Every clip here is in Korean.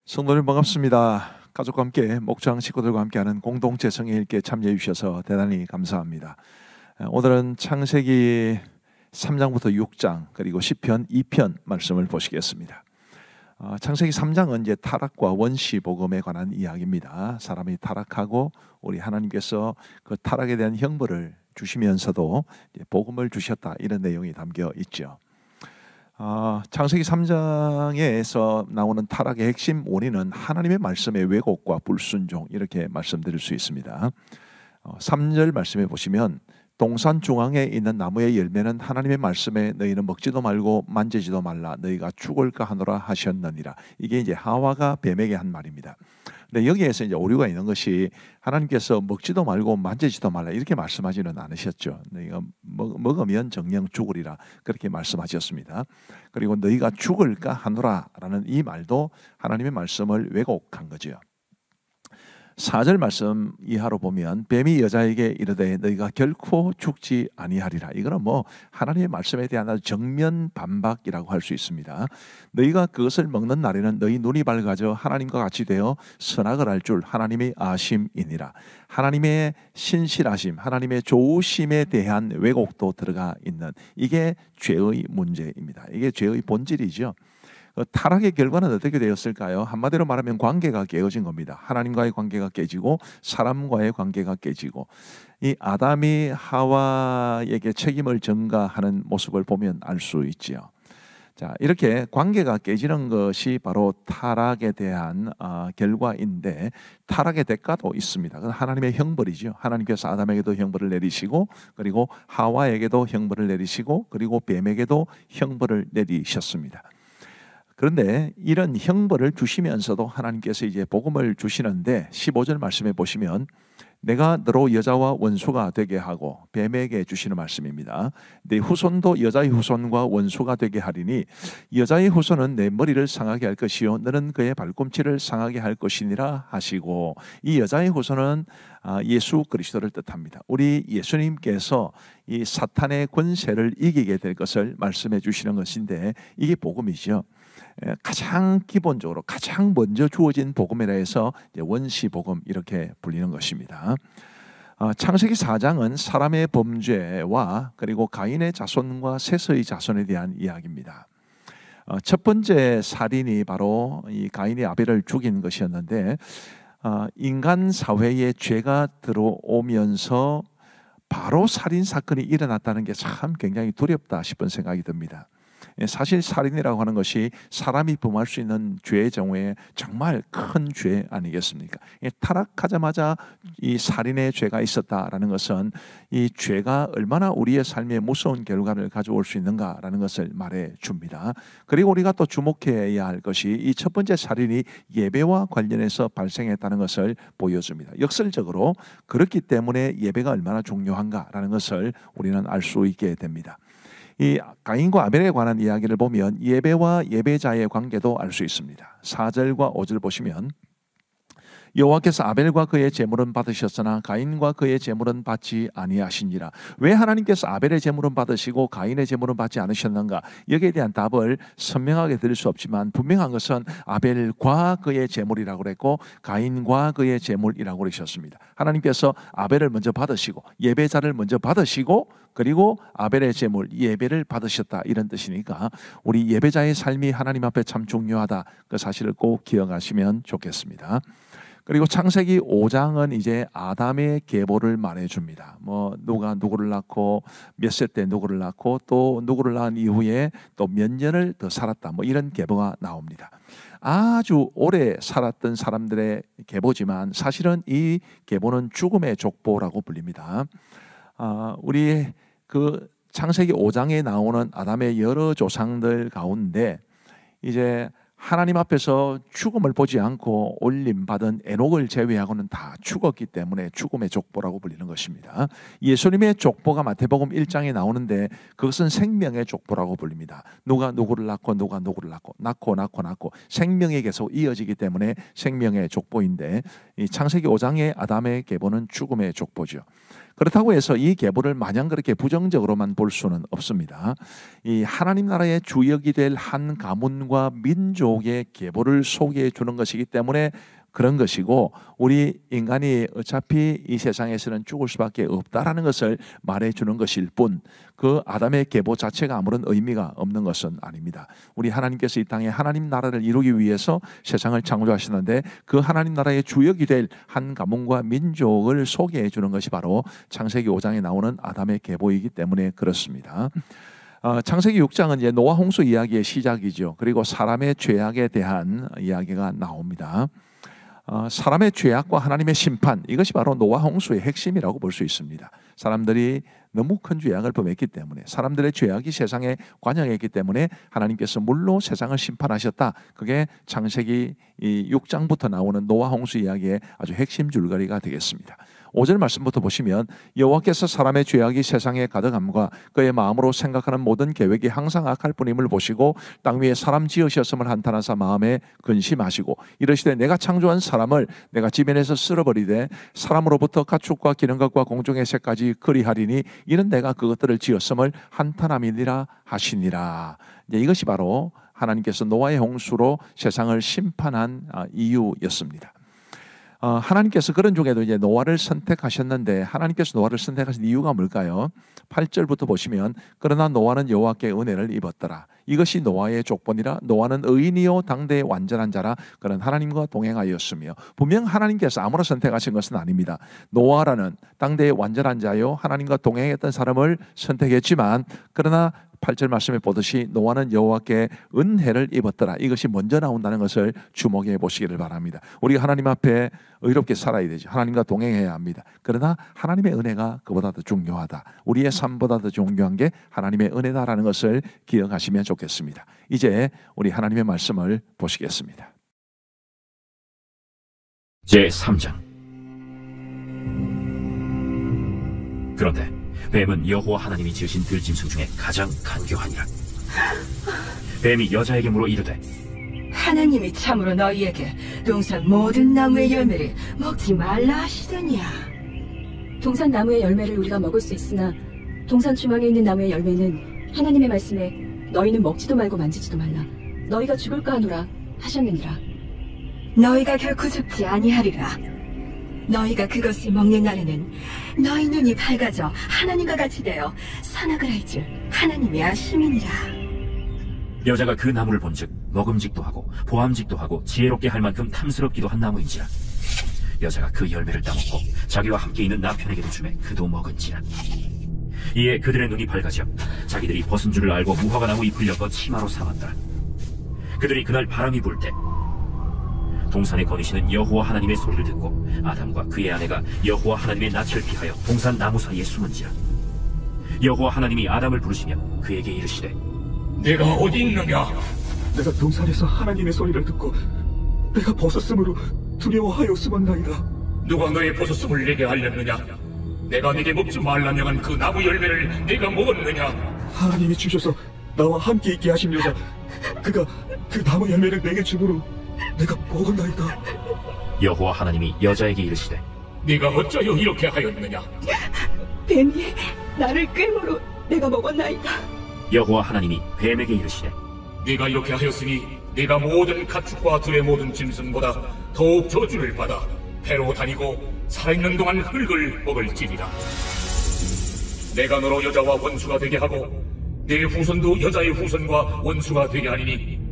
성도님 반갑습니다. 가족과 함께 목장 식구들과 함께하는 공동체 성경 읽기에 참여해 주셔서 대단히 감사합니다. 오늘은 창세기 3장부터 6장 그리고 시편 2편 말씀을 보시겠습니다. 창세기 3장은 이제 타락과 원시 복음에 관한 이야기입니다. 사람이 타락하고 우리 하나님께서 그 타락에 대한 형벌을 주시면서도 복음을 주셨다, 이런 내용이 담겨 있죠. 창세기 3장에서 나오는 타락의 핵심 원인은 하나님의 말씀의 왜곡과 불순종, 이렇게 말씀드릴 수 있습니다. 3절 말씀해 보시면 동산 중앙에 있는 나무의 열매는 하나님의 말씀에 너희는 먹지도 말고 만지지도 말라, 너희가 죽을까 하노라 하셨느니라. 이게 이제 하와가 뱀에게 한 말입니다. 근데 여기에서 이제 오류가 있는 것이 하나님께서 먹지도 말고 만지지도 말라 이렇게 말씀하지는 않으셨죠. 너희가 먹으면 정령 죽으리라, 그렇게 말씀하셨습니다. 그리고 너희가 죽을까 하노라라는 이 말도 하나님의 말씀을 왜곡한 거죠. 4절 말씀 이하로 보면 뱀이 여자에게 이르되 너희가 결코 죽지 아니하리라. 이거는 하나님의 말씀에 대한 아주 정면 반박이라고 할 수 있습니다. 너희가 그것을 먹는 날에는 너희 눈이 밝아져 하나님과 같이 되어 선악을 알 줄 하나님이 아심이니라. 하나님의 신실하심, 하나님의 좋으심에 대한 왜곡도 들어가 있는, 이게 죄의 문제입니다. 이게 죄의 본질이죠. 타락의 결과는 어떻게 되었을까요? 한마디로 말하면 관계가 깨어진 겁니다. 하나님과의 관계가 깨지고 사람과의 관계가 깨지고, 이 아담이 하와에게 책임을 전가하는 모습을 보면 알 수 있지요. 자, 이렇게 관계가 깨지는 것이 바로 타락에 대한 결과인데, 타락의 대가도 있습니다. 그건 하나님의 형벌이죠. 하나님께서 아담에게도 형벌을 내리시고, 그리고 하와에게도 형벌을 내리시고, 그리고 뱀에게도 형벌을 내리셨습니다. 그런데 이런 형벌을 주시면서도 하나님께서 이제 복음을 주시는데, 15절 말씀해 보시면 내가 너로 여자와 원수가 되게 하고, 뱀에게 주시는 말씀입니다. 내 후손도 여자의 후손과 원수가 되게 하리니 여자의 후손은 내 머리를 상하게 할 것이요 너는 그의 발꿈치를 상하게 할 것이니라 하시고, 이 여자의 후손은 예수 그리스도를 뜻합니다. 우리 예수님께서 이 사탄의 권세를 이기게 될 것을 말씀해 주시는 것인데, 이게 복음이죠. 가장 기본적으로 가장 먼저 주어진 복음이라 해서 원시 복음, 이렇게 불리는 것입니다. 창세기 4장은 사람의 범죄와 그리고 가인의 자손과 셋의 자손에 대한 이야기입니다. 첫 번째 살인이 바로 이 가인이 아벨을 죽인 것이었는데, 인간 사회에 죄가 들어오면서 바로 살인 사건이 일어났다는 게 참 굉장히 두렵다 싶은 생각이 듭니다. 사실 살인이라고 하는 것이 사람이 범할 수 있는 죄의 경우에 정말 큰 죄 아니겠습니까? 타락하자마자 이 살인의 죄가 있었다라는 것은 이 죄가 얼마나 우리의 삶에 무서운 결과를 가져올 수 있는가라는 것을 말해 줍니다. 그리고 우리가 또 주목해야 할 것이 이 첫 번째 살인이 예배와 관련해서 발생했다는 것을 보여줍니다. 역설적으로 그렇기 때문에 예배가 얼마나 중요한가라는 것을 우리는 알 수 있게 됩니다. 이 가인과 아벨에 관한 이야기를 보면 예배와 예배자의 관계도 알 수 있습니다. 4절과 5절 보시면 여호와께서 아벨과 그의 제물은 받으셨으나 가인과 그의 제물은 받지 아니하시니라. 왜 하나님께서 아벨의 제물은 받으시고 가인의 제물은 받지 않으셨는가? 여기에 대한 답을 선명하게 드릴 수 없지만, 분명한 것은 아벨과 그의 제물이라고 그랬고 가인과 그의 제물이라고 그러셨습니다. 하나님께서 아벨을 먼저 받으시고 예배자를 먼저 받으시고, 그리고 아벨의 제물 예배를 받으셨다, 이런 뜻이니까 우리 예배자의 삶이 하나님 앞에 참 중요하다, 그 사실을 꼭 기억하시면 좋겠습니다. 그리고 창세기 5장은 이제 아담의 계보를 말해줍니다. 누가 누구를 낳고 몇 세 때 누구를 낳고 또 누구를 낳은 이후에 또 몇 년을 더 살았다, 이런 계보가 나옵니다. 아주 오래 살았던 사람들의 계보지만 사실은 이 계보는 죽음의 족보라고 불립니다. 우리 그 창세기 5장에 나오는 아담의 여러 조상들 가운데 이제 하나님 앞에서 죽음을 보지 않고 올림받은 에녹을 제외하고는 다 죽었기 때문에 죽음의 족보라고 불리는 것입니다. 예수님의 족보가 마태복음 1장에 나오는데 그것은 생명의 족보라고 불립니다. 누가 누구를 낳고 누가 누구를 낳고 생명이 계속 이어지기 때문에 생명의 족보인데, 이 창세기 5장의 아담의 계보는 죽음의 족보죠. 그렇다고 해서 이 계보를 마냥 그렇게 부정적으로만 볼 수는 없습니다. 이 하나님 나라의 주역이 될 한 가문과 민족의 계보를 소개해 주는 것이기 때문에 그런 것이고, 우리 인간이 어차피 이 세상에서는 죽을 수밖에 없다라는 것을 말해주는 것일 뿐, 그 아담의 계보 자체가 아무런 의미가 없는 것은 아닙니다. 우리 하나님께서 이 땅에 하나님 나라를 이루기 위해서 세상을 창조하시는데, 그 하나님 나라의 주역이 될 한 가문과 민족을 소개해 주는 것이 바로 창세기 5장에 나오는 아담의 계보이기 때문에 그렇습니다. 창세기 6장은 이제 노아 홍수 이야기의 시작이죠. 그리고 사람의 죄악에 대한 이야기가 나옵니다. 사람의 죄악과 하나님의 심판, 이것이 바로 노아 홍수의 핵심이라고 볼 수 있습니다. 사람들이 너무 큰 죄악을 범했기 때문에, 사람들의 죄악이 세상에 관영했기 때문에 하나님께서 물로 세상을 심판하셨다. 그게 창세기 6장부터 나오는 노아 홍수 이야기의 아주 핵심 줄거리가 되겠습니다. 5절 말씀부터 보시면, 여호와께서 사람의 죄악이 세상에 가득함과 그의 마음으로 생각하는 모든 계획이 항상 악할 뿐임을 보시고 땅 위에 사람 지으셨음을 한탄하사 마음에 근심하시고 이르시되 내가 창조한 사람을 내가 지면에서 쓸어버리되 사람으로부터 가축과 기는 것과 공중의 새까지 그리하리니 이는 내가 그것들을 지었음을 한탄함이니라 하시니라. 이것이 바로 하나님께서 노아의 홍수로 세상을 심판한 이유였습니다. 하나님께서 그런 중에도 이제 노아를 선택하셨는데, 하나님께서 노아를 선택하신 이유가 뭘까요? 8절부터 보시면, 그러나 노아는 여호와께 은혜를 입었더라. 이것이 노아의 족본이라. 노아는 의인이요 당대의 완전한 자라. 그는 하나님과 동행하였으며. 분명 하나님께서 아무나 선택하신 것은 아닙니다. 노아라는 당대의 완전한 자요 하나님과 동행했던 사람을 선택했지만, 그러나 8절 말씀에 보듯이 노아는 여호와께 은혜를 입었더라. 이것이 먼저 나온다는 것을 주목해 보시기를 바랍니다. 우리가 하나님 앞에 의롭게 살아야 되죠. 하나님과 동행해야 합니다. 그러나 하나님의 은혜가 그보다 더 중요하다. 우리의 삶보다 더 중요한 게 하나님의 은혜다라는 것을 기억하시면 좋겠습니다. 이제 우리 하나님의 말씀을 보시겠습니다. 제3장. 그런데 뱀은 여호와 하나님이 지으신 들짐승 중에 가장 간교하니라. 뱀이 여자에게 물어 이르되, 하나님이 참으로 너희에게 동산 모든 나무의 열매를 먹지 말라 하시더냐. 동산 나무의 열매를 우리가 먹을 수 있으나 동산 중앙에 있는 나무의 열매는 하나님의 말씀에 너희는 먹지도 말고 만지지도 말라, 너희가 죽을까 하노라 하셨느니라. 너희가 결코 죽지 아니하리라. 너희가 그것을 먹는 날에는 너희 눈이 밝아져 하나님과 같이 되어 선악을 알 줄 하나님이 아심이니라. 여자가 그 나무를 본즉 먹음직도 하고 보암직도 하고 지혜롭게 할 만큼 탐스럽기도 한 나무인지라. 여자가 그 열매를 따먹고 자기와 함께 있는 남편에게도 주매 그도 먹은지라. 이에 그들의 눈이 밝아져 자기들이 벗은 줄을 알고 무화과 나무 잎을 엮어 치마로 삼았더라. 그들이 그날 바람이 불 때 동산에 거니시는 여호와 하나님의 소리를 듣고 아담과 그의 아내가 여호와 하나님의 낯을 피하여 동산 나무 사이에 숨은지라. 여호와 하나님이 아담을 부르시며 그에게 이르시되, 내가 어디 있느냐? 내가 동산에서 하나님의 소리를 듣고 내가 벗었으므로 두려워하였으면나이다. 누가 너의 벗었음을 내게 알렸느냐? 내가 네게 먹지 말라 명한 그 나무 열매를 네가 먹었느냐? 하나님이 주셔서 나와 함께 있게 하신 여자, 그가 그 나무 열매를 내게 주므로 내가 먹었나이다. 여호와 하나님이 여자에게 이르시되, 네가 어쩌여 이렇게 하였느냐? 뱀이 나를 꿰므로 내가 먹었나이다. 여호와 하나님이 뱀에게 이르시되, 네가 이렇게 하였으니 네가 모든 가축과 들의 모든 짐승보다 더욱 저주를 받아 배로 다니고 살아있는 동안 흙을 먹을지니라. 내가 너로 여자와 원수가 되게 하고 내 후손도 여자의 후손과 원수가 되게 하리니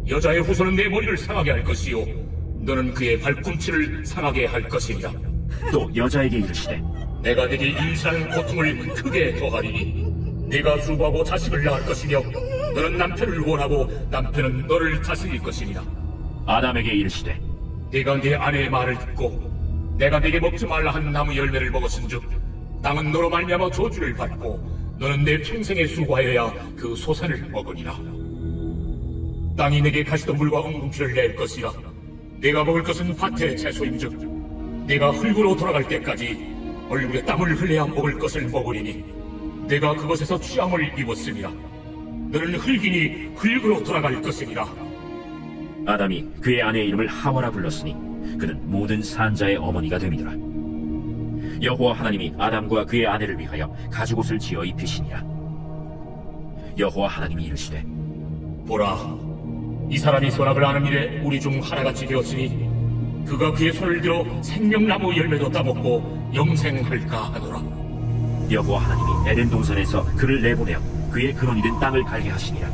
여자의 후손은 내 머리를 상하게 할 것이요 너는 그의 발꿈치를 상하게 할 것이니라. 또 여자에게 이르시되, 내가 네게 임신하는 고통을 크게 더하리니 네가 수고하고 자식을 낳을 것이며 너는 남편을 원하고 남편은 너를 다스릴 것이니라. 아담에게 이르시되, 네가 네 아내의 말을 듣고 내가 네게 먹지 말라 한 나무 열매를 먹었은즉 땅은 너로 말미암아 저주를 받고 너는 내 평생에 수고하여야 그 소산을 먹으리라. 땅이 내게 가시덤불과 엉겅퀴를 낼 것이라. 내가 먹을 것은 밭의 채소인즉 내가 흙으로 돌아갈 때까지 얼굴에 땀을 흘려야 먹을 것을 먹으리니 내가 그것에서 취함을 입었으니라. 너는 흙이니 흙으로 돌아갈 것이니라. 아담이 그의 아내의 이름을 하와라 불렀으니 그는 모든 산자의 어머니가 됨이더라. 여호와 하나님이 아담과 그의 아내를 위하여 가죽옷을 지어 입히시니라. 여호와 하나님이 이르시되 보라, 이 사람이 선악을 아는 일에 우리 중 하나같이 되었으니 그가 그의 손을 들어 생명나무 열매도 따먹고 영생할까 하노라. 여호와 하나님이 에덴 동산에서 그를 내보내어 그의 근원이 된 땅을 갈게 하시니라.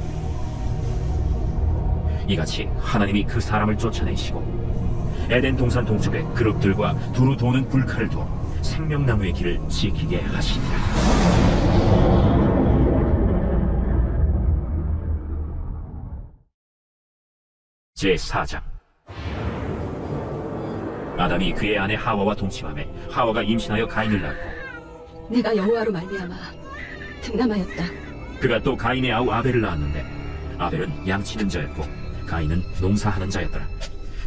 이같이 하나님이 그 사람을 쫓아내시고 에덴 동산 동쪽에 그룹들과 두루 도는 불칼을 두어 생명나무의 길을 지키게 하시니라. 제4장. 아담이 그의 아내 하와와 동침하매 하와가 임신하여 가인을 낳고 내가 여호와로 말미암아 등남하였다. 그가 또 가인의 아우 아벨을 낳았는데 아벨은 양치는 자였고 가인은 농사하는 자였더라.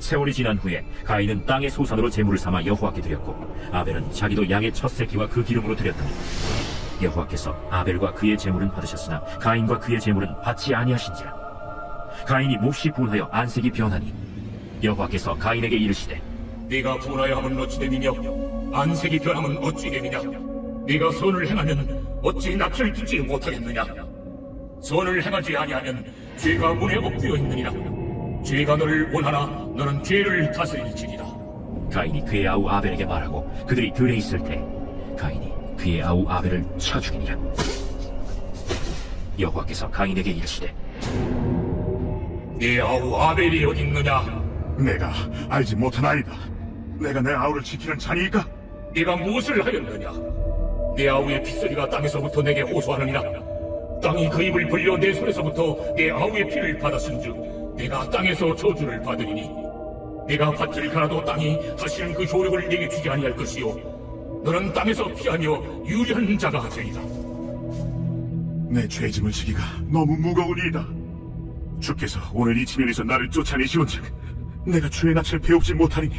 세월이 지난 후에 가인은 땅의 소산으로 제물을 삼아 여호와께 드렸고 아벨은 자기도 양의 첫 새끼와 그 기름으로 드렸더니 여호와께서 아벨과 그의 제물은 받으셨으나 가인과 그의 제물은 받지 아니하신지라. 가인이 몹시 분하여 안색이 변하니 여호와께서 가인에게 이르시되 네가 분하여 함은 어찌 됨이냐? 안색이 변함은 어찌 됨이냐? 네가 선을 행하면 어찌 낯을 두지 못하겠느냐? 선을 행하지 아니하면 죄가 문에 엎드려 있느니라. 죄가 너를 원하나 너는 죄를 다스릴지니라. 가인이 그의 아우 아벨에게 말하고 그들이 들에 있을 때 가인이 그의 아우 아벨을 쳐 죽이니라. 여호와께서 가인에게 이르시되 네 아우 아벨이 어디 있느냐? 내가 알지 못하나이다. 내가 내 아우를 지키는 자니까? 네가 무엇을 하였느냐? 내 아우의 핏소리가 땅에서부터 내게 호소하느니라. 땅이 그 입을 벌려 내 손에서부터 내 아우의 피를 받았은즉 내가 땅에서 저주를 받으리니 내가 밭을 갈아도 땅이 다시는 그 효력을 내게 주지 아니할 것이요 너는 땅에서 피하며 유리한 자가 되리라. 내 죄짐을 지기가 너무 무거우니이다. 주께서 오늘 이 지면에서 나를 쫓아내시온즉 내가 주의 낯을 배웁지 못하리니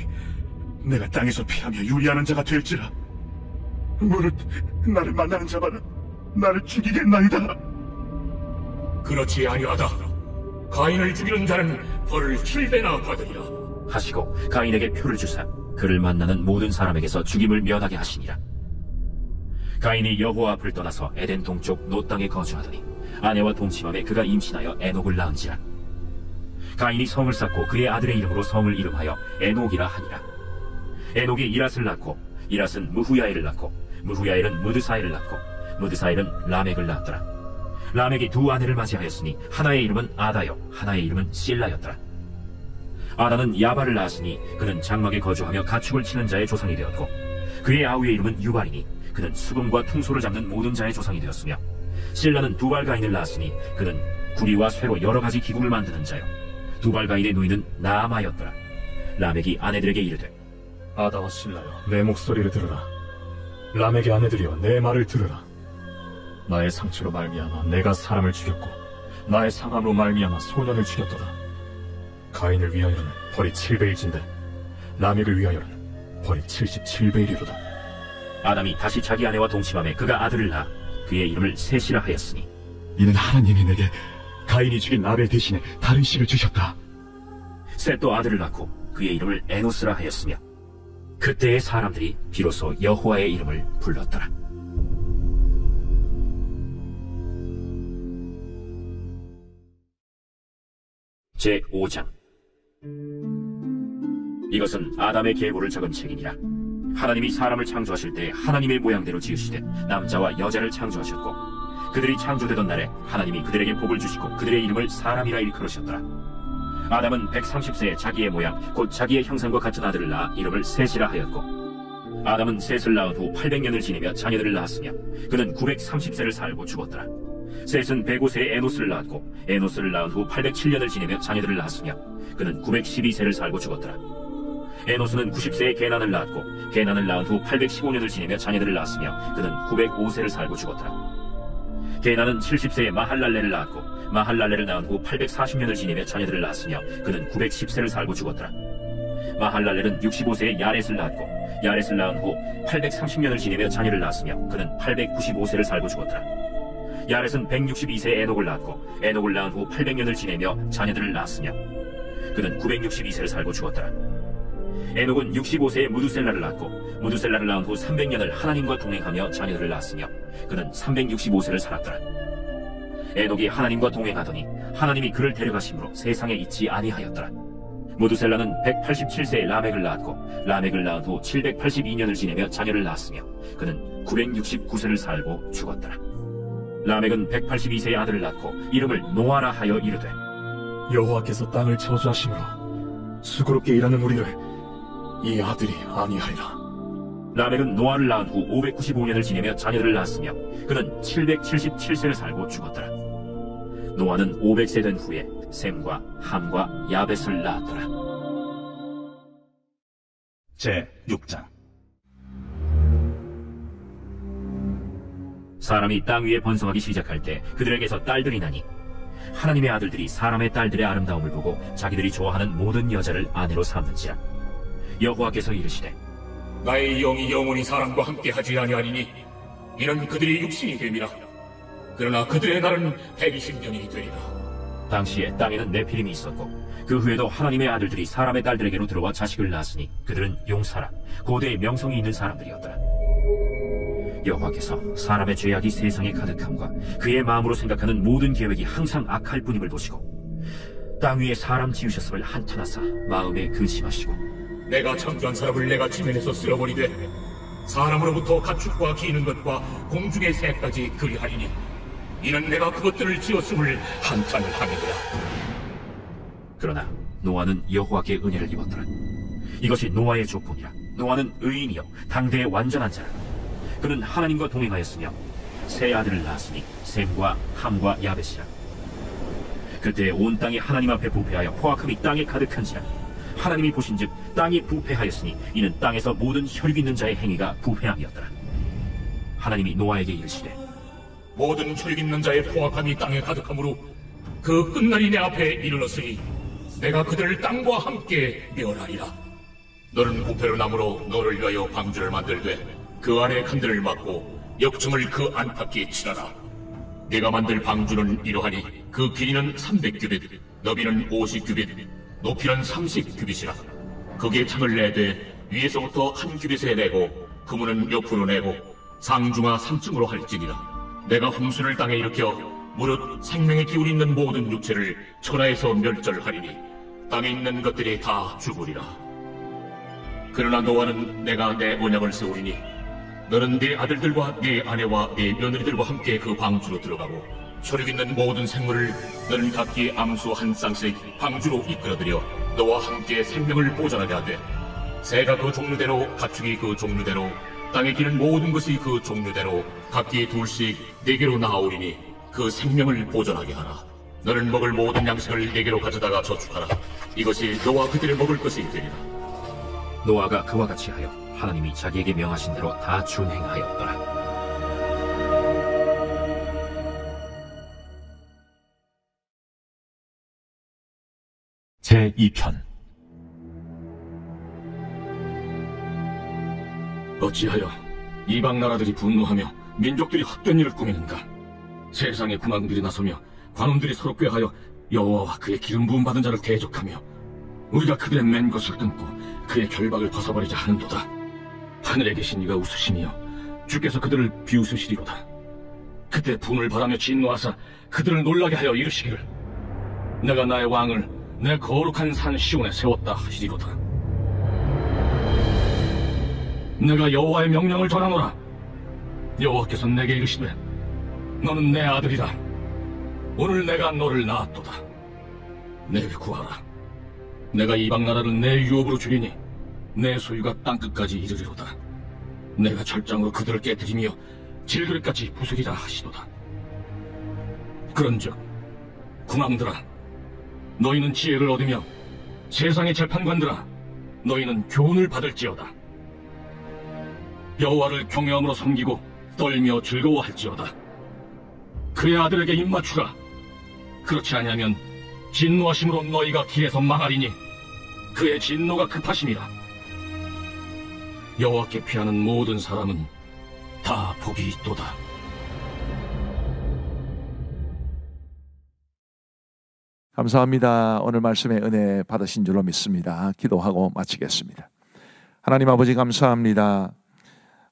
내가 땅에서 피하며 유리하는 자가 될지라. 무릇 나를 만나는 자마다 나를 죽이겠나이다. 그렇지 아니하다. 가인을 죽이는 자는 벌을 7배나 받으리라. 하시고 가인에게 표를 주사 그를 만나는 모든 사람에게서 죽임을 면하게 하시니라. 가인이 여호와 앞을 떠나서 에덴 동쪽 노 땅에 거주하더니 아내와 동침함에 그가 임신하여 에녹을 낳은지라. 가인이 성을 쌓고 그의 아들의 이름으로 성을 이름하여 에녹이라 하니라. 에녹이 이랏을 낳고 이랏은 무후야엘을 낳고 무후야엘은 무드사엘을 낳고 무드사엘은 라멕을 낳았더라. 라멕이 두 아내를 맞이하였으니 하나의 이름은 아다요 하나의 이름은 실라였더라. 아다는 야발을 낳았으니 그는 장막에 거주하며 가축을 치는 자의 조상이 되었고 그의 아우의 이름은 유발이니 그는 수금과 퉁소를 잡는 모든 자의 조상이 되었으며 실라는 두발가인을 낳았으니 그는 구리와 쇠로 여러 가지 기구를 만드는 자요 두발가인의 누이는 나아마였더라. 라멕이 아내들에게 이르되 아다와 실라여, 내 목소리를 들으라. 라멕의 아내들이여, 내 말을 들으라. 나의 상처로 말미암아 내가 사람을 죽였고 나의 상함으로 말미암아 소년을 죽였도다. 가인을 위하여는 벌이 7배일진데 라멕을 위하여는 벌이 77배이리로다. 아담이 다시 자기 아내와 동침함에 그가 아들을 낳아 그의 이름을 셋이라 하였으니 이는 하나님이 내게 가인이 죽인 아벨 대신에 다른 씨를 주셨다. 셋도 아들을 낳고 그의 이름을 에노스라 하였으며 그때의 사람들이 비로소 여호와의 이름을 불렀더라. 제5장. 이것은 아담의 계보를 적은 책이니라. 하나님이 사람을 창조하실 때 하나님의 모양대로 지으시되 남자와 여자를 창조하셨고 그들이 창조되던 날에 하나님이 그들에게 복을 주시고 그들의 이름을 사람이라 일컬으셨더라. 아담은 130세에 자기의 모양 곧 자기의 형상과 같은 아들을 낳아 이름을 셋이라 하였고 아담은 셋을 낳은 후 800년을 지내며 자녀들을 낳았으며 그는 930세를 살고 죽었더라. 셋은 105세에 에노스를 낳았고 에노스를 낳은 후 807년을 지내며 자녀들을 낳았으며 그는 912세를 살고 죽었더라. 에노스는 90세에 게난을 낳았고 게난을 낳은 후 815년을 지내며 자녀들을 낳았으며 그는 905세를 살고 죽었더라. 게난은 70세에 마할랄레를 낳았고 마할랄레를 낳은 후 840년을 지내며 자녀들을 낳았으며 그는 910세를 살고 죽었더라. 마할랄렐은 65세에 야렛을 낳았고 야렛을 낳은 후 830년을 지내며 자녀를 낳았으며 그는 895세를 살고 죽었더라. 야렛은 162세에 에녹을 낳았고 에녹을 낳은 후 800년을 지내며 자녀들을 낳았으며 그는 962세를 살고 죽었더라. 에녹은 65세에 무두셀라를 낳았고 무두셀라를 낳은 후 300년을 하나님과 동행하며 자녀들을 낳았으며 그는 365세를 살았더라. 에녹이 하나님과 동행하더니 하나님이 그를 데려가심으로 세상에 있지 아니하였더라. 무두셀라는 187세에 라멕을 낳았고 라멕을 낳은 후 782년을 지내며 자녀를 낳았으며 그는 969세를 살고 죽었더라. 라멕은 182세의 아들을 낳고 이름을 노아라 하여 이르되 여호와께서 땅을 저주하심으로 수고롭게 일하는 우리를 이 아들이 아니하리라. 라멕은 노아를 낳은 후 595년을 지내며 자녀들을 낳았으며 그는 777세를 살고 죽었더라. 노아는 500세 된 후에 셈과 함과 야벳을 낳았더라. 제6장. 사람이 땅 위에 번성하기 시작할 때 그들에게서 딸들이 나니 하나님의 아들들이 사람의 딸들의 아름다움을 보고 자기들이 좋아하는 모든 여자를 아내로 삼는지라. 여호와께서 이르시되 나의 영이 영원히 사람과 함께 하지 아니하리니 이는 그들이 육신이 됨이라. 그러나 그들의 날은 120년이 되리라. 당시에 땅에는 네피림이 있었고 그 후에도 하나님의 아들들이 사람의 딸들에게로 들어와 자식을 낳았으니 그들은 용사라 고대의 명성이 있는 사람들이었더라. 여호와께서 사람의 죄악이 세상에 가득함과 그의 마음으로 생각하는 모든 계획이 항상 악할 뿐임을 보시고 땅 위에 사람 지으셨음을 한탄하사 마음에 근심하시고 내가 창조한 사람을 내가 지면에서 쓸어버리되 사람으로부터 가축과 기는 것과 공중의 새까지 그리하리니 이는 내가 그것들을 지었음을 한탄을 하느니라. 그러나 노아는 여호와께 은혜를 입었더라. 이것이 노아의 조건이라. 노아는 의인이요 당대의 완전한 자라. 그는 하나님과 동행하였으며 세 아들을 낳았으니 셈과 함과 야벳이라. 그때 온 땅이 하나님 앞에 부패하여 포악함이 땅에 가득한지라. 하나님이 보신즉 땅이 부패하였으니 이는 땅에서 모든 혈육 있는 자의 행위가 부패함이었더라. 하나님이 노아에게 이르시되 모든 혈육 있는 자의 포악함이 땅에 가득함으로 그 끝날이 내 앞에 이르렀으니 내가 그들을 땅과 함께 멸하리라. 너는 부패로 나무로 너를 위하여 방주를 만들되 그 안에 칸들을 막고 역청을 그 안팎에 칠하라. 네가 만들 방주는 이러하니 그 길이는 300규빗, 너비는 50규빗, 높이는 30규빗이라. 거기에 창을 내되 위에서부터 한 규빗에 내고 그문은 옆으로 내고 상중하 3층으로 할지니라. 내가 홍수를 땅에 일으켜 무릇 생명의 기운이 있는 모든 육체를 천하에서 멸절하리니 땅에 있는 것들이 다 죽으리라. 그러나 노아는 내가 내 언약을 세우리니 너는 네 아들들과 네 아내와 네 며느리들과 함께 그 방주로 들어가고 혈육 있는 모든 생물을 너는 각기 암수 한 쌍씩 방주로 이끌어들여 너와 함께 생명을 보존하게 하되 새가 그 종류대로 가축이 그 종류대로 땅에 기는 모든 것이 그 종류대로 각기 둘씩 네개로 나아오리니 그 생명을 보존하게 하라. 너는 먹을 모든 양식을 네개로 가져다가 저축하라. 이것이 너와 그들의 먹을 것이 되리라. 노아가 그와 같이 하여 하나님이 자기에게 명하신 대로 다 준행하였더라. 제2편. 어찌하여 이방 나라들이 분노하며 민족들이 헛된 일을 꾸미는가? 세상의 군왕들이 나서며 관원들이 서로 꾀하여 여호와와 그의 기름 부음 받은 자를 대적하며 우리가 그들의 맨 것을 끊고 그의 결박을 벗어버리자 하는도다. 하늘에 계신 이가 웃으시며 주께서 그들을 비웃으시리로다. 그때 분을 바라며 진노하사 그들을 놀라게 하여 이르시기를 내가 나의 왕을 내 거룩한 산 시온에 세웠다 하시리로다. 내가 여호와의 명령을 전하노라. 여호와께서 내게 이르시되 너는 내 아들이다. 오늘 내가 너를 낳았도다. 내게 구하라. 내가 이방 나라를 내 유업으로 주리니 내 소유가 땅끝까지 이르리로다. 내가 철장으로 그들을 깨뜨리며 질그릇같이 부수리라 하시도다. 그런즉 군왕들아 너희는 지혜를 얻으며 세상의 재판관들아 너희는 교훈을 받을지어다. 여호와를 경외함으로 섬기고 떨며 즐거워할지어다. 그의 아들에게 입맞추라. 그렇지 아니하면 진노하심으로 너희가 길에서 망하리니 그의 진노가 급하심이라. 여호와께 피하는 모든 사람은 다 복이 있도다. 감사합니다. 오늘 말씀의 은혜 받으신 줄로 믿습니다. 기도하고 마치겠습니다. 하나님 아버지 감사합니다.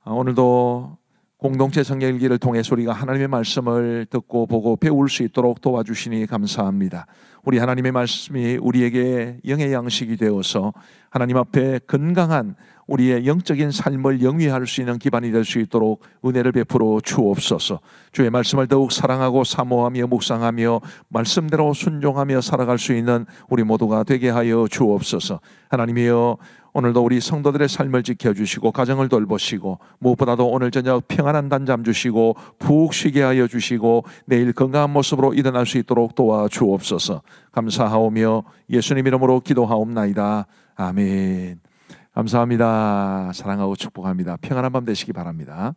오늘도 공동체 성경일기를 통해서 우리가 하나님의 말씀을 듣고 보고 배울 수 있도록 도와주시니 감사합니다. 우리 하나님의 말씀이 우리에게 영의 양식이 되어서 하나님 앞에 건강한 우리의 영적인 삶을 영위할 수 있는 기반이 될 수 있도록 은혜를 베풀어 주옵소서. 주의 말씀을 더욱 사랑하고 사모하며 묵상하며 말씀대로 순종하며 살아갈 수 있는 우리 모두가 되게 하여 주옵소서. 하나님이여, 오늘도 우리 성도들의 삶을 지켜주시고 가정을 돌보시고 무엇보다도 오늘 저녁 평안한 단잠 주시고 푹 쉬게 하여 주시고 내일 건강한 모습으로 일어날 수 있도록 도와주옵소서. 감사하오며 예수님 이름으로 기도하옵나이다. 아멘. 감사합니다. 사랑하고 축복합니다. 평안한 밤 되시기 바랍니다.